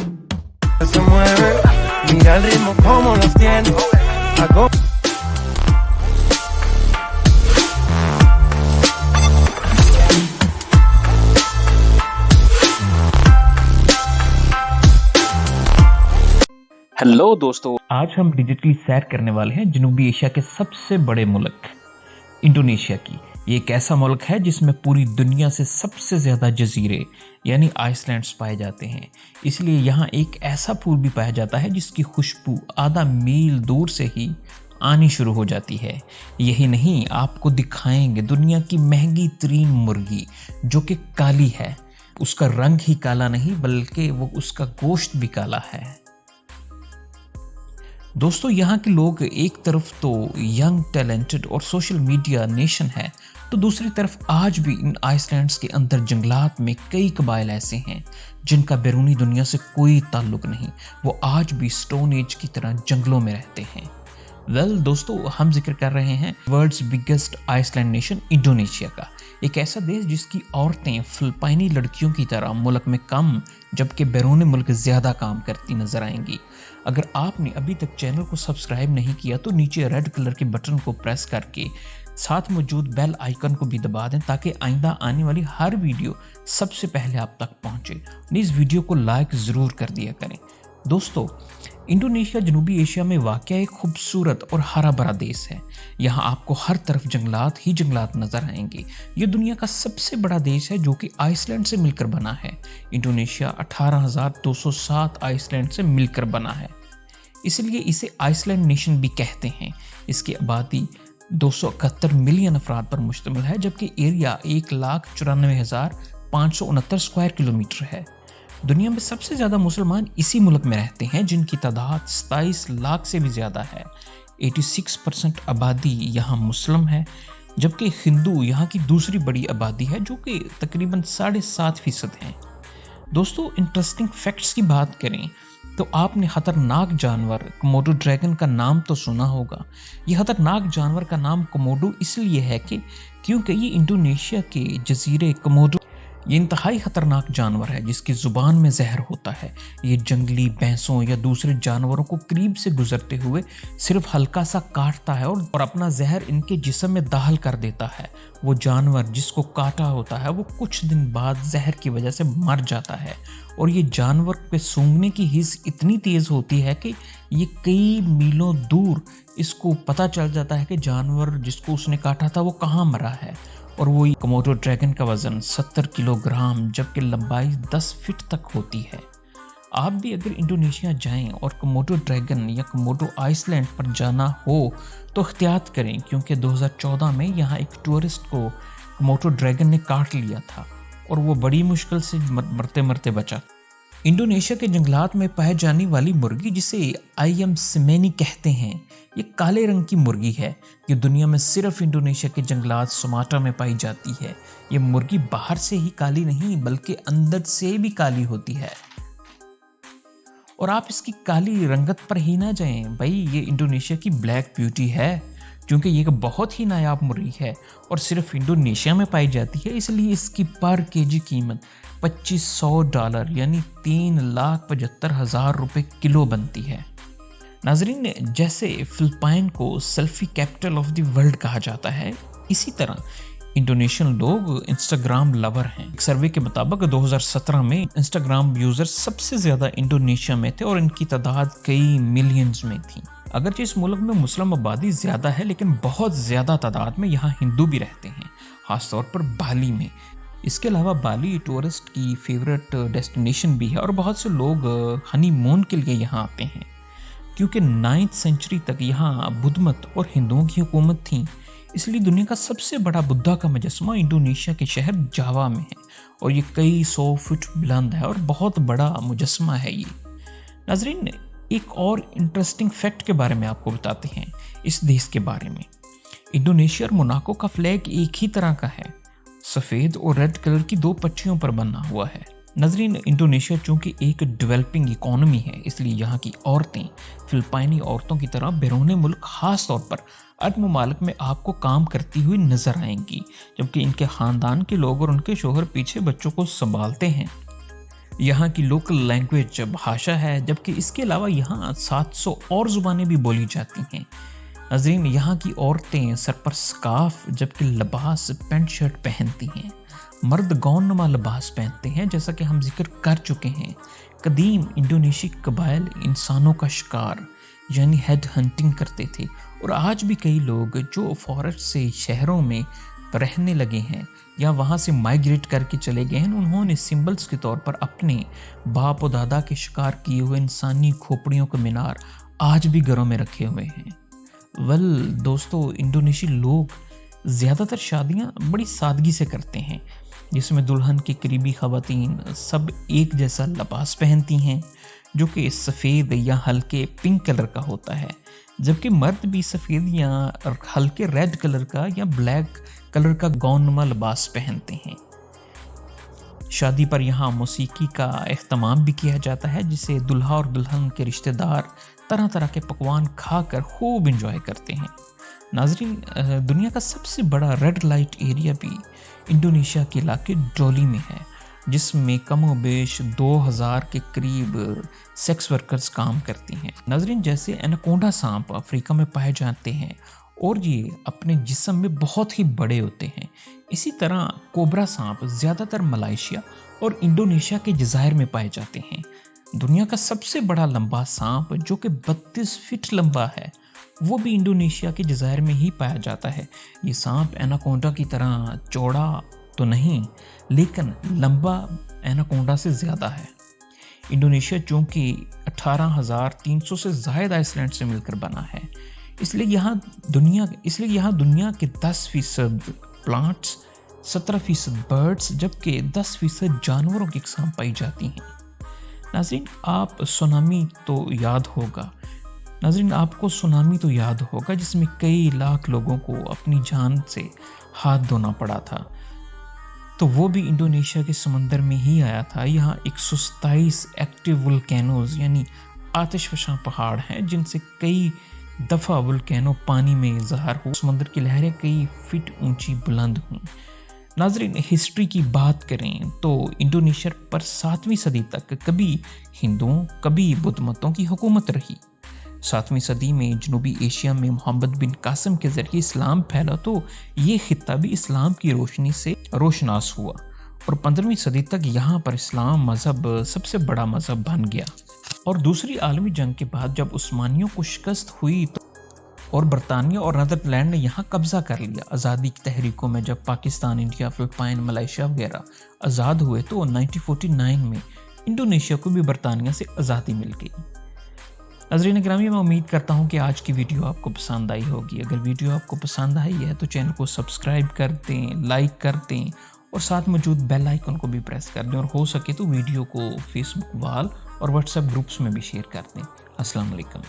Se mueve, mira el ritmo como los tiene. Hago hello दोस्तों, आज हम digitally सैर करने वाले हैं जनूबी एशिया के सबसे बड़े मुल्क इंडोनेशिया की। ये एक ऐसा मुल्क है जिसमें पूरी दुनिया से सबसे ज्यादा जजीरे यानी आइसलैंड्स पाए जाते हैं। इसलिए यहाँ एक ऐसा फूल भी पाया जाता है जिसकी खुशबू आधा मील दूर से ही आनी शुरू हो जाती है। यही नहीं, आपको दिखाएंगे दुनिया की महंगी तरीन मुर्गी जो कि काली है। उसका रंग ही काला नहीं बल्कि वो उसका गोश्त भी काला है। दोस्तों, यहाँ के लोग एक तरफ तो यंग, टैलेंटेड और सोशल मीडिया नेशन है, तो दूसरी तरफ आज भी इन आइसलैंड्स के अंदर जंगलात में कई कबाइल ऐसे हैं जिनका बैरूनी दुनिया से कोई ताल्लुक नहीं। वो आज भी स्टोन एज की तरह जंगलों में रहते हैं। दोस्तों, हम जिक्र कर रहे हैं world's biggest island nation Indonesia का। एक ऐसा देश जिसकी औरतें फिलिपाइनी लड़कियों की तरह मुल्क में कम जबकि बैरून मुल्क ज्यादा काम करती नजर आएंगी। अगर आपने अभी तक चैनल को सब्सक्राइब नहीं किया तो नीचे रेड कलर के बटन को प्रेस करके साथ मौजूद बेल आइकन को भी दबा दें ताकि आइंदा आने वाली हर वीडियो सबसे पहले आप तक पहुंचे। इस वीडियो को लाइक जरूर कर दिया करें। दोस्तों, इंडोनेशिया जनूबी एशिया में वाक़या एक खूबसूरत और हरा भरा देश है। यहाँ आपको हर तरफ जंगलात ही जंगलात नजर आएंगे। ये दुनिया का सबसे बड़ा देश है जो कि आइसलैंड से मिलकर बना है। इंडोनेशिया 18,207 आइसलैंड से मिलकर बना है, इसलिए इसे आइसलैंड नेशन भी कहते हैं। इसकी आबादी 271 मिलियन अफराद पर मुश्तमिल है जबकि एरिया 1,94,569 स्क्वायर किलोमीटर है। दुनिया में सबसे ज्यादा मुसलमान इसी मुल्क में रहते हैं जिनकी तादाद 27 लाख से भी ज्यादा है। 86% आबादी यहाँ मुस्लिम है जबकि हिंदू यहाँ की दूसरी बड़ी आबादी है जो कि तकरीबन 7.5% है। दोस्तों, इंटरेस्टिंग फैक्ट्स की बात करें तो आपने खतरनाक जानवर कोमोडो ड्रैगन का नाम तो सुना होगा। यह खतरनाक जानवर का नाम कोमोडो इसलिए है कि क्योंकि ये इंडोनेशिया के जजीरे कोमोडो ये इंतहाई खतरनाक जानवर है जिसकी जुबान में जहर होता है। ये जंगली भैंसों या दूसरे जानवरों को करीब से गुजरते हुए सिर्फ हल्का सा काटता है और अपना जहर इनके जिस्म में दाखिल कर देता है। वो जानवर जिसको काटा होता है वो कुछ दिन बाद जहर की वजह से मर जाता है और ये जानवर पे सूंघने की हिस्स इतनी तेज होती है कि ये कई मीलों दूर इसको पता चल जाता है कि जानवर जिसको उसने काटा था वो कहाँ मरा है। और वो कोमोडो ड्रैगन का वजन 70 किलोग्राम जबकि लंबाई 10 फीट तक होती है। आप भी अगर इंडोनेशिया जाएं और कोमोडो ड्रैगन या कोमोडो आइसलैंड पर जाना हो तो एहतियात करें क्योंकि 2014 में यहाँ एक टूरिस्ट को कोमोडो ड्रैगन ने काट लिया था और वो बड़ी मुश्किल से मरते मरते बचा। इंडोनेशिया के जंगलात में पाए जाने वाली मुर्गी जिसे आईएम सिमेनी कहते हैं, ये काले रंग की मुर्गी है। ये दुनिया में सिर्फ इंडोनेशिया के जंगलात सुमात्रा में पाई जाती है। ये मुर्गी बाहर से ही काली नहीं बल्कि अंदर से भी काली होती है। और आप इसकी काली रंगत पर ही ना जाएं, भाई ये इंडोनेशिया की ब्लैक ब्यूटी है क्योंकि ये बहुत ही नायाब मुर्गी है और सिर्फ इंडोनेशिया में पाई जाती है। इसलिए इसकी पर केजी कीमत $2,500 यानी 3,75,000 रुपए किलो बनती है। नाजरीन, जैसे फिलिपाइन को selfie capital of the world कहा जाता है, इसी तरह इंडोनेशियन लोग इंस्टाग्राम लवर हैं। एक सर्वे के मुताबिक 2017 में इंस्टाग्राम यूजर सबसे ज्यादा इंडोनेशिया में थे और इनकी तादाद कई मिलियंस में थी। अगरचे इस मुल्क में मुस्लिम आबादी ज्यादा है लेकिन बहुत ज्यादा तादाद में यहाँ हिंदू भी रहते हैं, खासतौर पर बाली में। इसके अलावा बाली टूरिस्ट की फेवरेट डेस्टिनेशन भी है और बहुत से लोग हनीमून के लिए यहाँ आते हैं क्योंकि 9th सेंचुरी तक यहाँ बुद्ध मत और हिंदुओं की हुकूमत थी। इसलिए दुनिया का सबसे बड़ा बुद्धा का मुजस्समा इंडोनेशिया के शहर जावा में है और ये कई 100 फुट बुलंद है और बहुत बड़ा मुजस्समा है ये। नाजरीन, एक और इंटरेस्टिंग फैक्ट के बारे में आपको बताते हैं इस देश के बारे में। इंडोनेशिया और मोनाको का फ्लैग एक ही तरह का है, सफेद और रेड कलर की 2 पट्टियों पर बना हुआ है। नाजरीन, इंडोनेशिया चूंकि एक डेवलपिंग इकोनॉमी है इसलिए यहाँ की औरतें फिलिपाइनी औरतों की तरह बैरून मुल्क खास तौर पर अरब ममालिक में आपको काम करती हुई नजर आएंगी जबकि इनके खानदान के लोग और उनके शोहर पीछे बच्चों को संभालते हैं। यहाँ की लोकल लैंग्वेज भाषा है, जबकि इसके अलावा यहाँ 700 और ज़ुबानें भी बोली जाती हैं। नाज़रीन, यहाँ की औरतें सर पर स्कार्फ जबकि लिबास पैंट शर्ट पहनती हैं। मर्द गौन-नुमा लिबास पहनते हैं, जैसा कि हम जिक्र कर चुके हैं। कदीम इंडोनेशी कबाइल इंसानों का शिकार यानी हेड हंटिंग करते थे, और आज भी कई लोग जो फॉरेस्ट से शहरों में रहने लगे हैं या वहाँ से माइग्रेट करके चले गए हैं, उन्होंने सिंबल्स के तौर पर अपने बाप और दादा के शिकार किए हुए इंसानी खोपड़ियों के मीनार आज भी घरों में रखे हुए हैं। दोस्तों, इंडोनेशी लोग ज़्यादातर शादियाँ बड़ी सादगी से करते हैं, जिसमें दुल्हन की करीबी खवातीन सब एक जैसा लिबास पहनती हैं जो कि सफ़ेद या हल्के पिंक कलर का होता है, जबकि मर्द भी सफ़ेद या हल्के रेड कलर का या ब्लैक कलर का गौन-नुमा लिबास पहनते हैं। शादी पर यहाँ मौसीकी का एहतमाम भी किया जाता है, जिसे दुल्हा और दुल्हन के रिश्तेदार तरह तरह के पकवान खाकर खूब इंजॉय करते हैं। नाजरीन, दुनिया का सबसे बड़ा रेड लाइट एरिया भी इंडोनेशिया के इलाके डोली में है, जिसमें कमोबेश 2000 के करीब सेक्स वर्कर्स काम करती हैं। नाजरीन, जैसे एनाकोंडा सांप अफ्रीका में पाए जाते हैं और ये अपने जिस्म में बहुत ही बड़े होते हैं, इसी तरह कोबरा सांप ज़्यादातर मलेशिया और इंडोनेशिया के जज़ायर में पाए जाते हैं। दुनिया का सबसे बड़ा लंबा सांप जो कि 32 फीट लंबा है, वो भी इंडोनेशिया के जज़ायर में ही पाया जाता है। ये सांप एनाकोंडा की तरह चौड़ा तो नहीं, लेकिन लंबा एनाकोंडा से ज़्यादा है। इंडोनेशिया चूँकि 18,300 से ज़ायद आइसलैंड से मिलकर बना है, इसलिए यहाँ दुनिया के 10% प्लांट्स, 17% बर्ड्स जबकि 10% जानवरों की अक़साम पाई जाती हैं। नाज़रीन, आपको सुनामी तो याद होगा जिसमें कई लाख लोगों को अपनी जान से हाथ धोना पड़ा था, तो वो भी इंडोनेशिया के समंदर में ही आया था। यहाँ 127 एक्टिव वुल्केनोज यानी आतिशफशां पहाड़ हैं, जिनसे कई दफ़ा वुल्केनो पानी में ज़हर हो, समंदर की लहरें कई फीट ऊंची बुलंद हुई। नाज़रीन, हिस्ट्री की बात करें तो इंडोनेशिया पर 7वीं सदी तक कभी हिंदुओं कभी बुद्ध मतों की हुकूमत रही। 7वीं सदी में जनूबी एशिया में मोहम्मद बिन कासिम के ज़रिए इस्लाम फैला तो ये खित्ता भी इस्लाम की रोशनी से रोशनास हुआ, और 15वीं सदी तक यहाँ पर इस्लाम मज़हब सबसे बड़ा मज़हब बन गया। और दूसरी आलमी जंग के बाद जब उस्मानियों को शिकस्त हुई तो और बरतानिया और नीदरलैंड ने यहाँ कब्जा कर लिया। आज़ादी की तहरीकों में जब पाकिस्तान, इंडिया, फिलिपाइन, मलेशिया वगैरह आज़ाद हुए तो 1949 में इंडोनेशिया को भी बरतानिया से आज़ादी मिल गई। नाज़रीन गिरामी, मैं उम्मीद करता हूँ कि आज की वीडियो आपको पसंद आई होगी। अगर वीडियो आपको पसंद आई है तो चैनल को सब्सक्राइब कर दें, लाइक कर दें और साथ मौजूद बेल आइकन को भी प्रेस कर दें, और हो सके तो वीडियो को फेसबुक वॉल और व्हाट्सएप ग्रुप्स में भी शेयर कर दें। अस्सलाम वालेकुम।